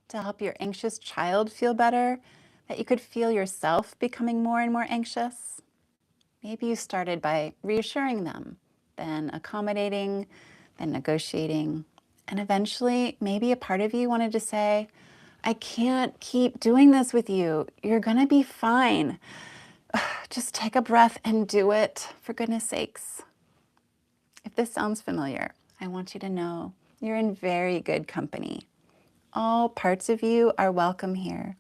to help your anxious child feel better, that you could feel yourself becoming more and more anxious? Maybe you started by reassuring them, then accommodating, then negotiating, and eventually maybe a part of you wanted to say, I can't keep doing this with you. You're gonna be fine. Just take a breath and do it, for goodness sakes. If this sounds familiar, I want you to know you're in very good company. All parts of you are welcome here,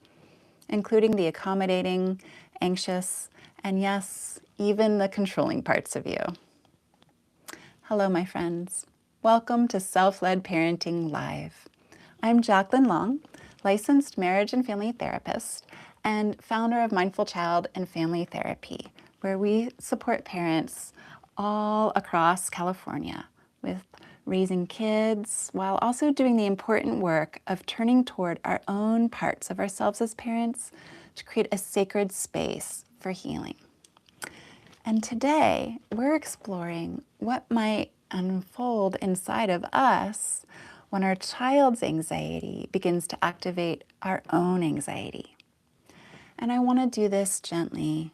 including the accommodating, anxious, and yes, even the controlling parts of you. Hello, my friends. Welcome to Self-Led Parenting Live. I'm Jaclyn Long, licensed marriage and family therapist and founder of Mindful Child and Family Therapy, where we support parents all across California with raising kids while also doing the important work of turning toward our own parts of ourselves as parents to create a sacred space for healing. And today we're exploring what might unfold inside of us when our child's anxiety begins to activate our own anxiety. And I want to do this gently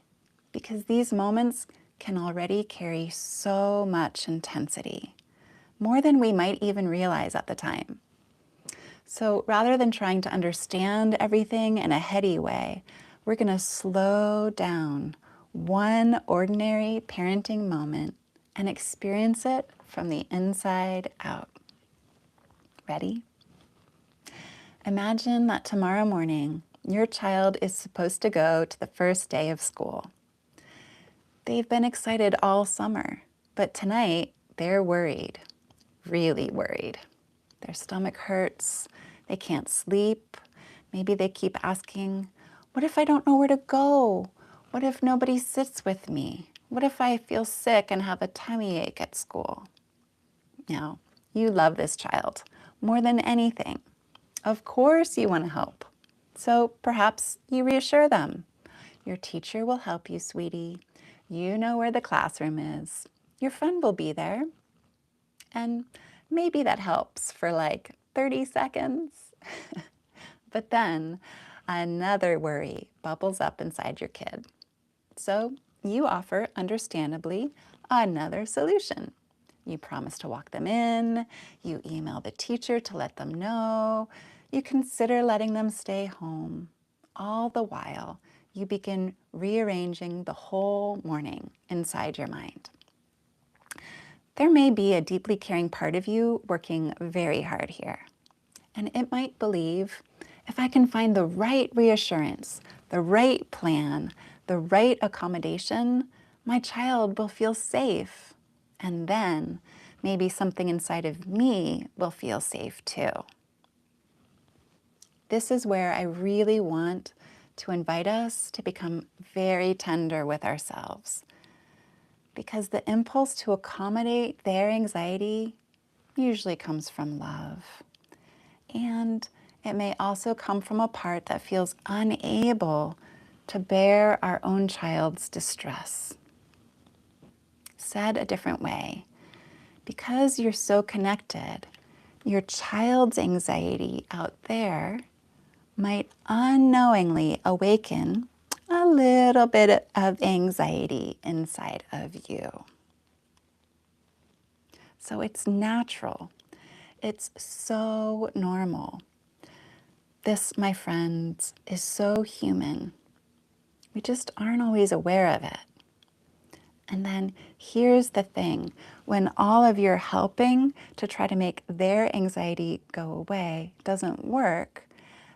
because these moments can already carry so much intensity, more than we might even realize at the time. So rather than trying to understand everything in a heady way, we're going to slow down one ordinary parenting moment and experience it from the inside out. Ready? Imagine that tomorrow morning, your child is supposed to go to the first day of school. They've been excited all summer, but tonight they're worried, really worried. Their stomach hurts, they can't sleep. Maybe they keep asking, what if I don't know where to go? What if nobody sits with me? What if I feel sick and have a tummy ache at school? Now, you love this child more than anything. Of course you want to help. So perhaps you reassure them. Your teacher will help you, sweetie. You know where the classroom is. Your friend will be there. And maybe that helps for like 30 seconds. But then another worry bubbles up inside your kid. So you offer, understandably, another solution. You promise to walk them in. You email the teacher to let them know. You consider letting them stay home. All the while, you begin rearranging the whole morning inside your mind. There may be a deeply caring part of you working very hard here. And it might believe, if I can find the right reassurance, the right plan, the right accommodation, my child will feel safe. And then maybe something inside of me will feel safe too. This is where I really want to invite us to become very tender with ourselves, because the impulse to accommodate their anxiety usually comes from love. And it may also come from a part that feels unable to bear our own child's distress. Said a different way, because you're so connected, your child's anxiety out there might unknowingly awaken a little bit of anxiety inside of you. So it's natural. It's so normal. This, my friends, is so human. We just aren't always aware of it. And then here's the thing. When all of your helping to try to make their anxiety go away doesn't work,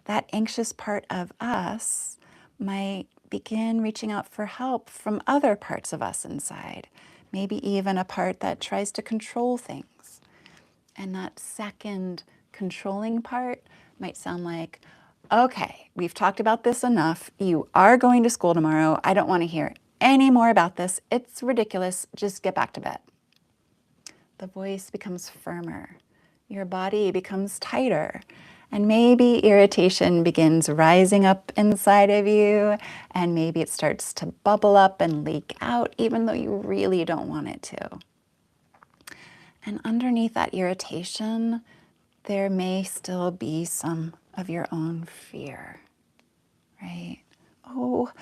that anxious part of us might begin reaching out for help from other parts of us inside, maybe even a part that tries to control things. And that second controlling part might sound like, okay, we've talked about this enough. You are going to school tomorrow. I don't want to hear any more about this. It's ridiculous. Just get back to bed. The voice becomes firmer. Your body becomes tighter. And maybe irritation begins rising up inside of you, and maybe it starts to bubble up and leak out, even though you really don't want it to. And underneath that irritation, there may still be some of your own fear, right? Oh,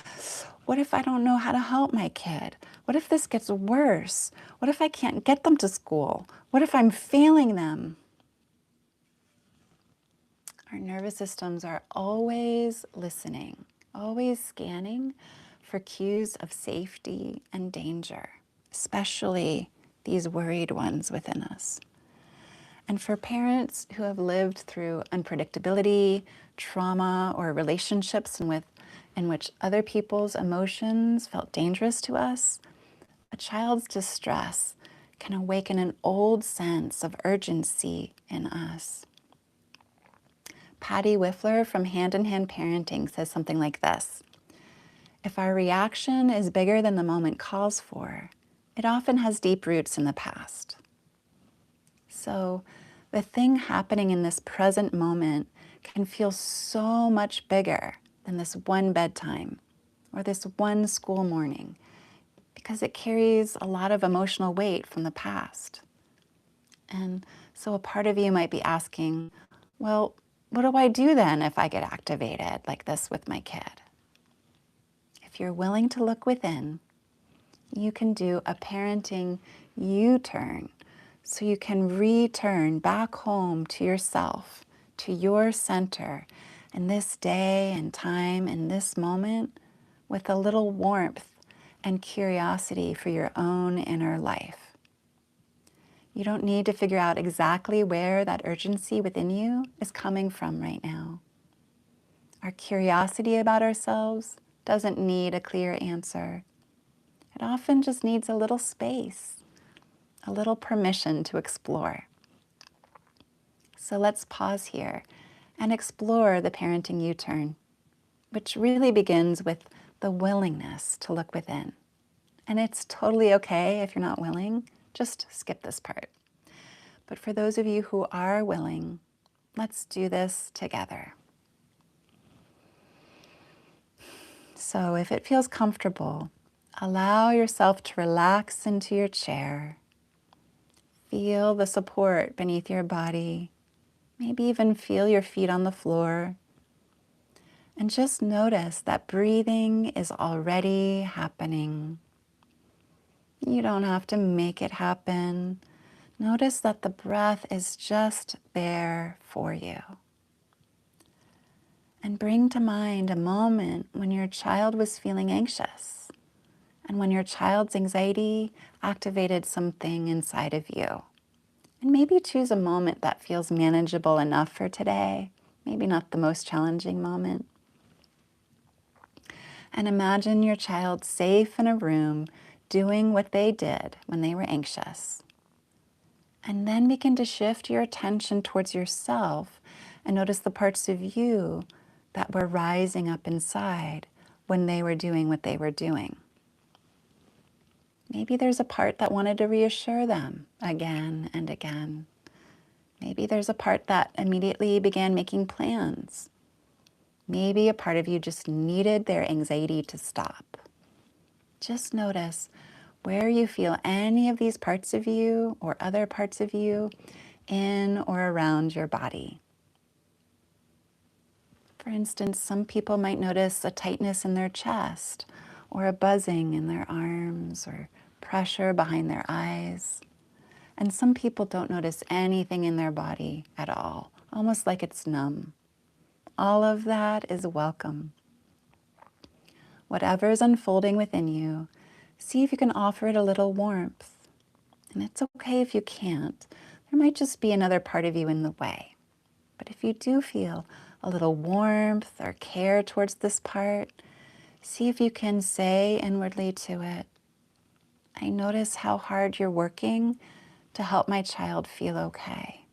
what if I don't know how to help my kid? What if this gets worse? What if I can't get them to school? What if I'm failing them? Our nervous systems are always listening, always scanning for cues of safety and danger, especially these worried ones within us. And for parents who have lived through unpredictability, trauma, or relationships in which other people's emotions felt dangerous to us, a child's distress can awaken an old sense of urgency in us. Patty Whiffler from Hand in Hand Parenting says something like this: if our reaction is bigger than the moment calls for, it often has deep roots in the past. So the thing happening in this present moment can feel so much bigger than this one bedtime or this one school morning, because it carries a lot of emotional weight from the past. And so a part of you might be asking, well, what do I do then if I get activated like this with my kid? If you're willing to look within, you can do a parenting U-turn, so you can return back home to yourself, to your center, in this day and time, in this moment, with a little warmth and curiosity for your own inner life. You don't need to figure out exactly where that urgency within you is coming from right now. Our curiosity about ourselves doesn't need a clear answer. It often just needs a little space, a little permission to explore. So let's pause here and explore the parenting U-turn, which really begins with the willingness to look within. And it's totally okay if you're not willing, just skip this part. But for those of you who are willing, let's do this together. So if it feels comfortable, allow yourself to relax into your chair. Feel the support beneath your body. Maybe even feel your feet on the floor. And just notice that breathing is already happening. You don't have to make it happen. Notice that the breath is just there for you. And bring to mind a moment when your child was feeling anxious and when your child's anxiety activated something inside of you. And maybe choose a moment that feels manageable enough for today, maybe not the most challenging moment. And imagine your child safe in a room doing what they did when they were anxious. And then begin to shift your attention towards yourself and notice the parts of you that were rising up inside when they were doing what they were doing. Maybe there's a part that wanted to reassure them again and again. Maybe there's a part that immediately began making plans. Maybe a part of you just needed their anxiety to stop. Just notice where you feel any of these parts of you or other parts of you in or around your body. For instance, some people might notice a tightness in their chest or a buzzing in their arms or pressure behind their eyes. And some people don't notice anything in their body at all, almost like it's numb. All of that is welcome. Whatever is unfolding within you, see if you can offer it a little warmth. And it's okay if you can't. There might just be another part of you in the way. But if you do feel a little warmth or care towards this part, see if you can say inwardly to it, I notice how hard you're working to help my child feel okay.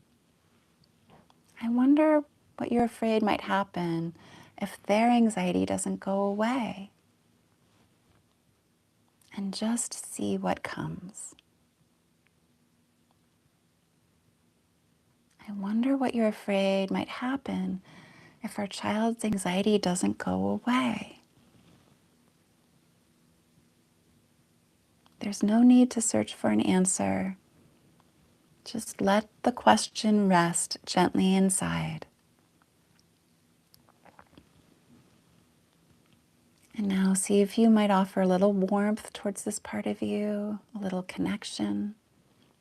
I wonder what you're afraid might happen if their anxiety doesn't go away. And just see what comes. I wonder what you're afraid might happen if our child's anxiety doesn't go away. There's no need to search for an answer. Just let the question rest gently inside. And now see if you might offer a little warmth towards this part of you, a little connection.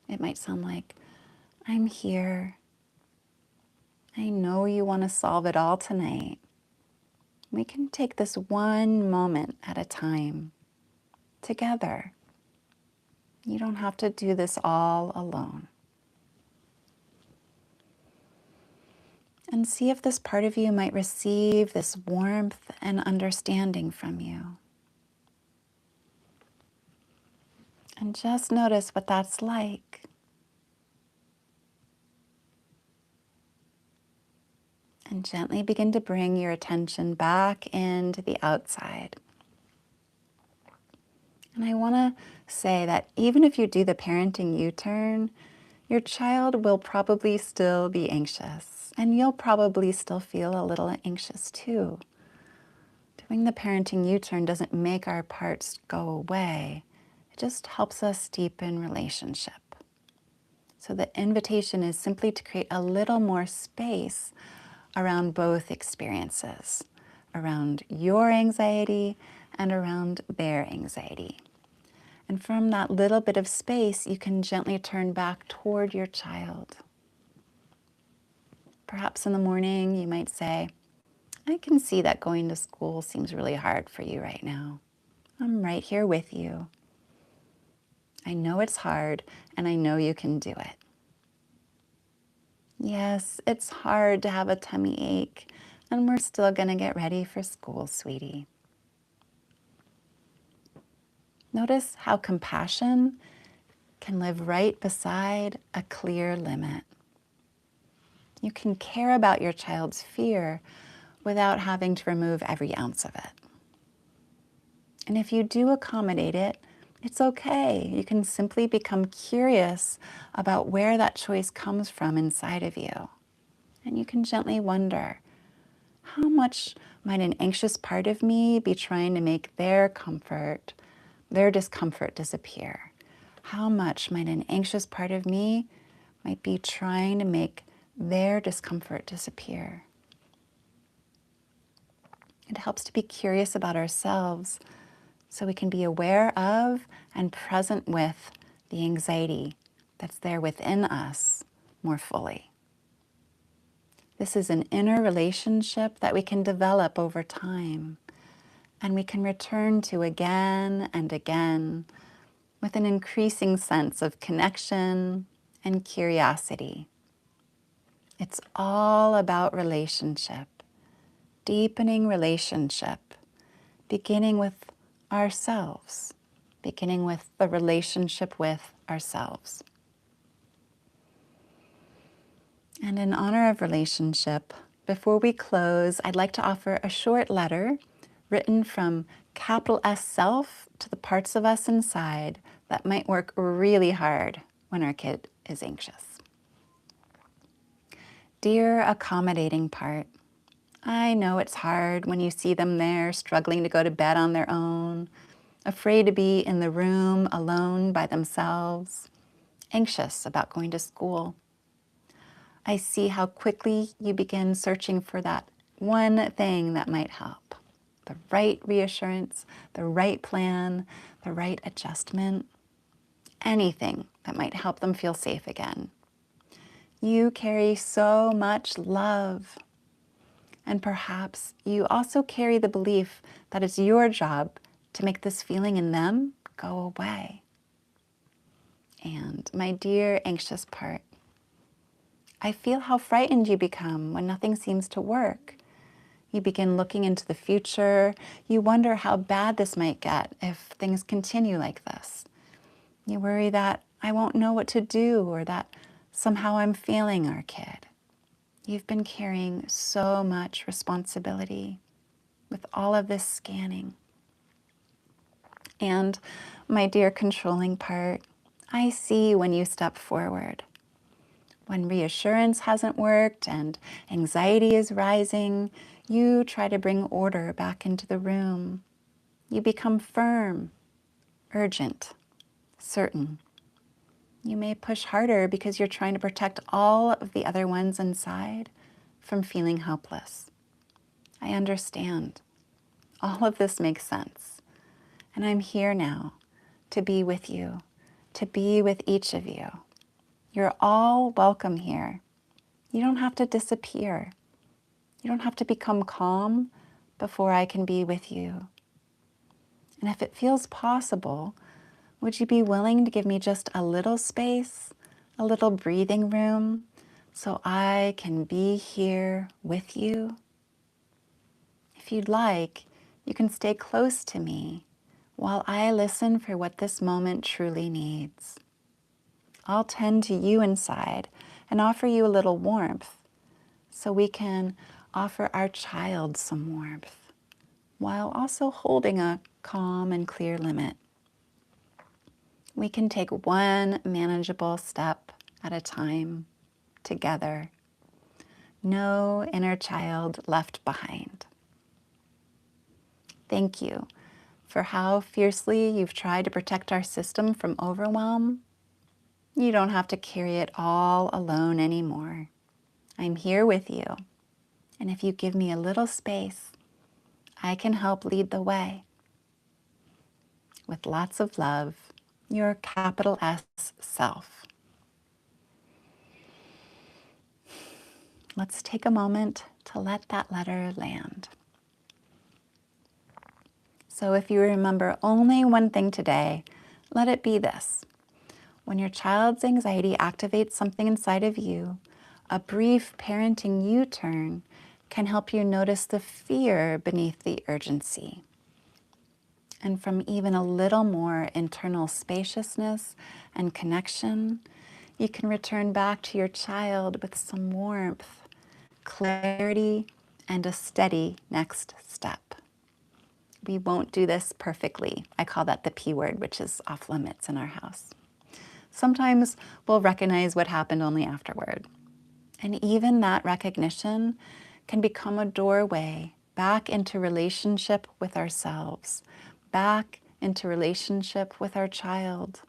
It might sound like, I'm here. I know you want to solve it all tonight. We can take this one moment at a time, together. You don't have to do this all alone. And see if this part of you might receive this warmth and understanding from you. And just notice what that's like. And gently begin to bring your attention back into the outside. And I want to say that even if you do the parenting U-turn, your child will probably still be anxious, and you'll probably still feel a little anxious too. Doing the parenting U-turn doesn't make our parts go away. It just helps us deepen relationship. So the invitation is simply to create a little more space around both experiences, around your anxiety and around their anxiety. And from that little bit of space, you can gently turn back toward your child. Perhaps in the morning, you might say, I can see that going to school seems really hard for you right now. I'm right here with you. I know it's hard, and I know you can do it. Yes, it's hard to have a tummy ache, and we're still going to get ready for school, sweetie. Notice how compassion can live right beside a clear limit. You can care about your child's fear without having to remove every ounce of it. And if you do accommodate it, it's okay. You can simply become curious about where that choice comes from inside of you. And you can gently wonder, how much might an anxious part of me be trying to make their discomfort disappear? How much might an anxious part of me might be trying to make their discomfort disappear? It helps to be curious about ourselves so we can be aware of and present with the anxiety that's there within us more fully. This is an inner relationship that we can develop over time, and we can return to again and again with an increasing sense of connection and curiosity. It's all about relationship, deepening relationship, beginning with ourselves, beginning with the relationship with ourselves. And in honor of relationship, before we close, I'd like to offer a short letter written from capital S self to the parts of us inside that might work really hard when our kid is anxious. Dear accommodating part, I know it's hard when you see them there struggling to go to bed on their own, afraid to be in the room alone by themselves, anxious about going to school. I see how quickly you begin searching for that one thing that might help. The right reassurance, the right plan, the right adjustment, anything that might help them feel safe again. You carry so much love. And perhaps you also carry the belief that it's your job to make this feeling in them go away. And my dear anxious part, I feel how frightened you become when nothing seems to work. You begin looking into the future. You wonder how bad this might get if things continue like this. You worry that I won't know what to do or that somehow I'm failing our kid. You've been carrying so much responsibility with all of this scanning. And my dear controlling part, I see when you step forward. When reassurance hasn't worked and anxiety is rising, you try to bring order back into the room. You become firm, urgent, certain. You may push harder because you're trying to protect all of the other ones inside from feeling helpless. I understand. All of this makes sense. And I'm here now to be with you, to be with each of you. You're all welcome here. You don't have to disappear. You don't have to become calm before I can be with you. And if it feels possible, would you be willing to give me just a little space, a little breathing room, so I can be here with you? If you'd like, you can stay close to me while I listen for what this moment truly needs. I'll tend to you inside and offer you a little warmth so we can offer our child some warmth while also holding a calm and clear limit. We can take one manageable step at a time together. No inner child left behind. Thank you for how fiercely you've tried to protect our system from overwhelm. You don't have to carry it all alone anymore. I'm here with you. And if you give me a little space, I can help lead the way. With lots of love, your capital S self. Let's take a moment to let that letter land. So if you remember only one thing today, let it be this. When your child's anxiety activates something inside of you, a brief parenting U-turn can help you notice the fear beneath the urgency. And from even a little more internal spaciousness and connection, you can return back to your child with some warmth, clarity, and a steady next step. We won't do this perfectly. I call that the P word, which is off limits in our house. Sometimes we'll recognize what happened only afterward. And even that recognition can become a doorway back into relationship with ourselves, back into relationship with our child.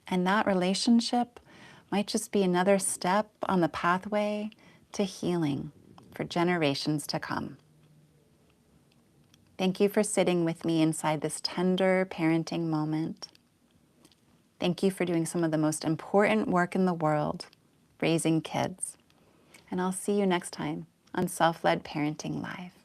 And that relationship might just be another step on the pathway to healing for generations to come. Thank you for sitting with me inside this tender parenting moment. Thank you for doing some of the most important work in the world, raising kids. And I'll see you next time on Self-Led Parenting Live.